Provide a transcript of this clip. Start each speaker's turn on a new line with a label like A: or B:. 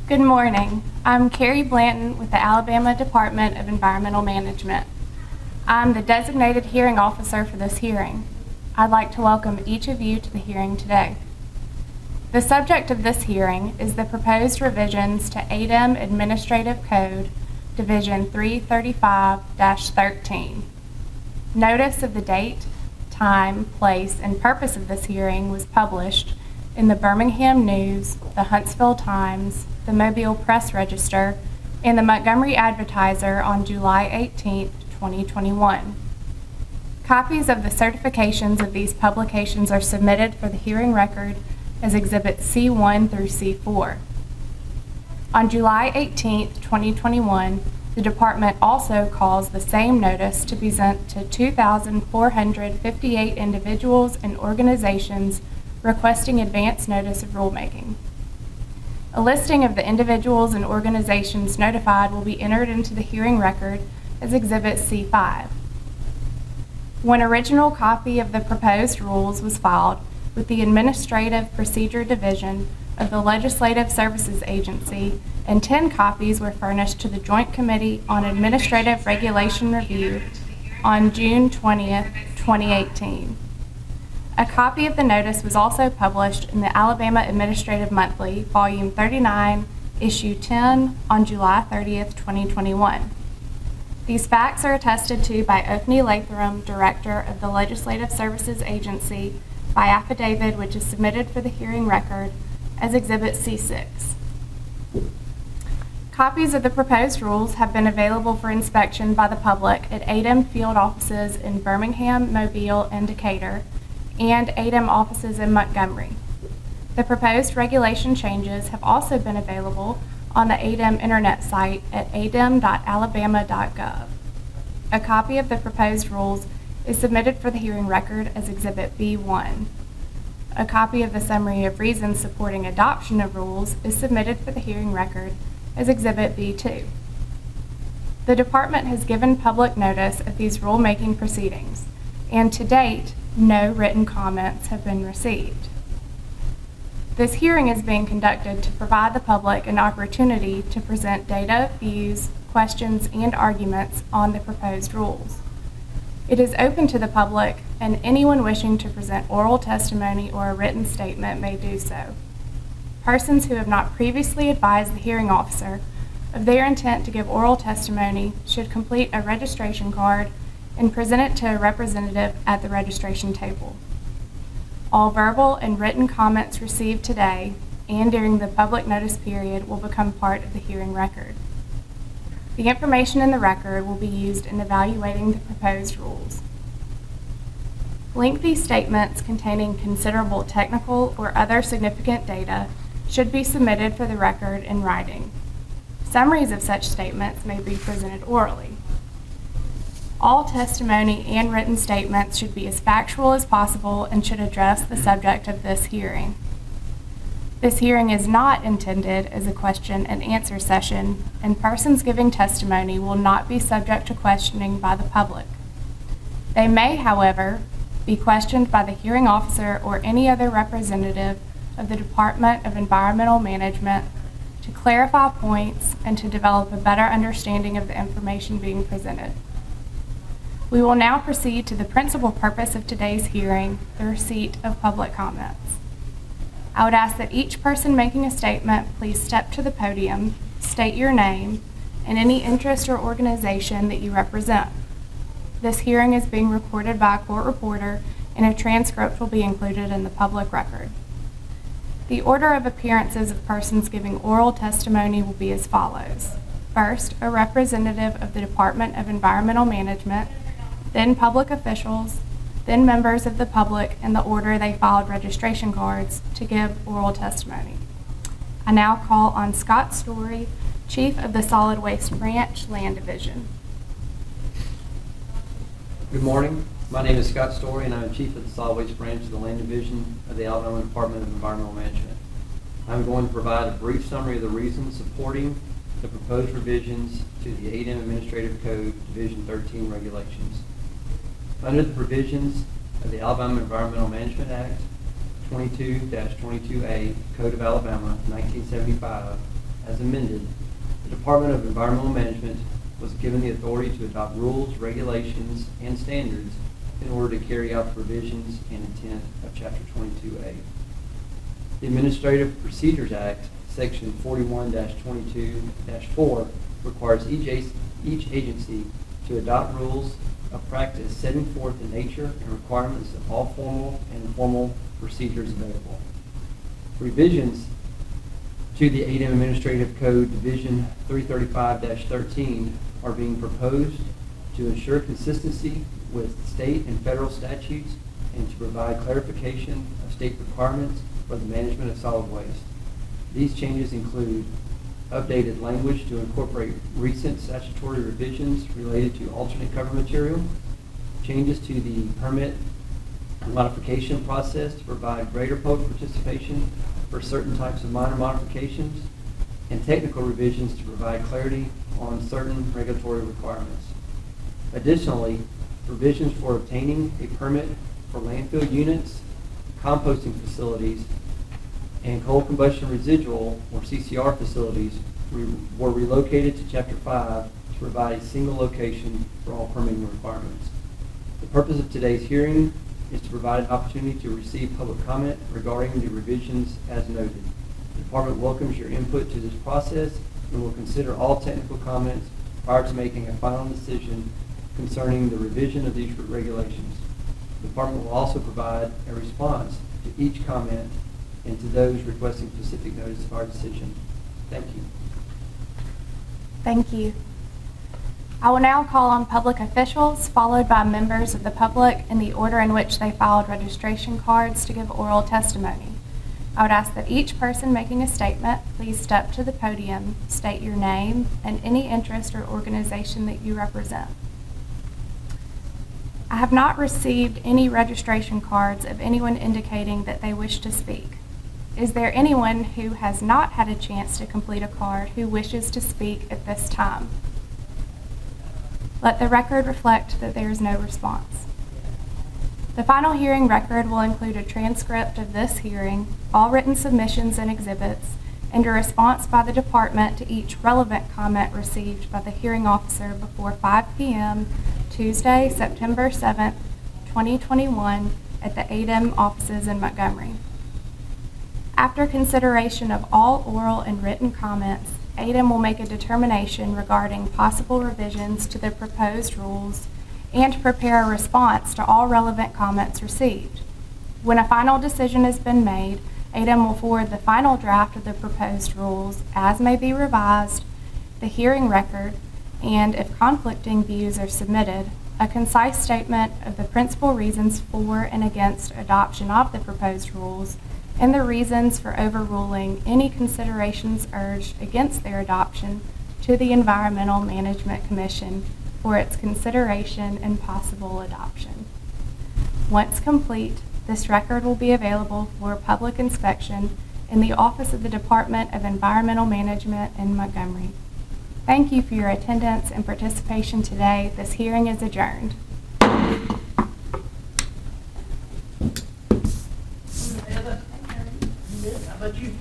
A: Good morning. I'm Carrie Blanton with the Alabama Department of Environmental Management. I'm the designated hearing officer for this hearing. I'd like to welcome each of you to the hearing today. The subject of this hearing is the proposed revisions to ADEM Administrative Code, Division 335-13. Notice of the date, time, place, and purpose of this hearing was published in the Birmingham News, the Huntsville Times, the Mobile Press Register, and the Montgomery Advertiser on July 18, 2021. Copies of the certifications of these publications are submitted for the hearing record as Exhibits C1 through C4. On July 18, 2021, the Department also calls the same notice to be sent to 2,458 individuals and organizations requesting advance notice of rulemaking. A listing of the individuals and organizations notified will be entered into the hearing record as Exhibit C5. One original copy of the proposed rules was filed with the Administrative Procedure Division of the Legislative Services Agency, and 10 copies were furnished to the Joint Committee on Administrative Regulation Review on June 20th, 2018. A copy of the notice was also published in the Alabama Administrative Monthly, Volume 39, Issue 10, on July 30th, 2021. These facts are attested to by Othni Lathram, Director of the Legislative Services Agency, by affidavit which is submitted for the hearing record as Exhibit C6. Copies of the proposed rules have been available for inspection by the public at ADEM field offices in Birmingham, Mobile, and Decatur, and ADEM offices in Montgomery. The proposed regulation changes have also been available on the ADEM internet site at adem.alabama.gov. A copy of the proposed rules is submitted for the hearing record as Exhibit B1. A copy of the summary of reasons supporting adoption of rules is submitted for the hearing record as Exhibit B2. The Department has given public notice of these rulemaking proceedings, and to date, no written comments have been received. This hearing is being conducted to provide the public an opportunity to present data, views, questions, and arguments on the proposed rules. It is open to the public, and anyone wishing to present oral testimony or a written statement may do so. Persons who have not previously advised the hearing officer of their intent to give oral testimony should complete a registration card and present it to a representative at the registration table. All verbal and written comments received today and during the public notice period will become part of the hearing record. The information in the record will be used in evaluating the proposed rules. Lengthy statements containing considerable technical or other significant data should be submitted for the record in writing. Summaries of such statements may be presented orally. All testimony and written statements should be as factual as possible and should address the subject of this hearing. This hearing is not intended as a question and answer session, and persons giving testimony will not be subject to questioning by the public. They may, however, be questioned by the hearing officer or any other representative of the Department of Environmental Management to clarify points and to develop a better understanding of the information being presented. We will now proceed to the principal purpose of today's hearing, the receipt of public comments. I would ask that each person making a statement please step to the podium, state your name, and any interest or organization that you represent. This hearing is being recorded by a court reporter, and a transcript will be included in the public record. The order of appearances of persons giving oral testimony will be as follows. First, a representative of the Department of Environmental Management, then public officials, then members of the public in the order they filed registration cards to give oral testimony. I now call on Scott Story, Chief of the Solid Waste Branch, Land Division.
B: Good morning. My name is Scott Story, and I'm Chief of the Solid Waste Branch of the Land Division of the Alabama Department of Environmental Management. I'm going to provide a brief summary of the reasons supporting the proposed revisions to the ADEM Administrative Code Division 13 regulations. Under the provisions of the Alabama Environmental Management Act, 22-22A, Code of Alabama, 1975, as amended, the Department of Environmental Management was given the authority to adopt rules, regulations, and standards in order to carry out the provisions and intent of Chapter 22A. The Administrative Procedures Act, Section 41-22-4, requires each agency to adopt rules of practice setting forth the nature and requirements of all formal and informal procedures available. Revisions to the ADEM Administrative Code Division 335-13 are being proposed to ensure consistency with state and federal statutes and to provide clarification of state requirements for the management of solid waste. These changes include updated language to incorporate recent statutory revisions related to alternate cover material, changes to the permit modification process to provide greater public participation for certain types of minor modifications, and technical revisions to provide clarity on certain regulatory requirements. Additionally, provisions for obtaining a permit for landfill units, composting facilities, and coal combustion residual, or CCR facilities, were relocated to Chapter 5 to provide a single location for all permitting requirements. The purpose of today's hearing is to provide an opportunity to receive public comment regarding the revisions as noted. The Department welcomes your input to this process and will consider all technical comments prior to making a final decision concerning the revision of these regulations. The Department will also provide a response to each comment and to those requesting specific notice of our decision. Thank you.
A: Thank you. I will now call on public officials, followed by members of the public in the order in which they filed registration cards to give oral testimony. I would ask that each person making a statement please step to the podium, state your name, and any interest or organization that you represent. I have not received any registration cards of anyone indicating that they wish to speak. Is there anyone who has not had a chance to complete a card who wishes to speak at this time? Let the record reflect that there is no response. The final hearing record will include a transcript of this hearing, all written submissions and exhibits, and a response by the department to each relevant comment received by the hearing officer before 5 p.m. Tuesday, September 7th, 2021 at the ADEM offices in Montgomery. After consideration of all oral and written comments, ADEM will make a determination regarding possible revisions to the proposed rules and prepare a response to all relevant comments received. When a final decision has been made, ADEM will forward the final draft of the proposed rules, as may be revised, the hearing record, and if conflicting views are submitted, a concise statement of the principal reasons for and against adoption of the proposed rules and the reasons for overruling any considerations urged against their adoption to the Environmental Management Commission for its consideration and possible adoption. Once complete, this record will be available for public inspection in the office of the Department of Environmental Management in Montgomery. Thank you for your attendance and participation today. This hearing is adjourned.
C: How about you?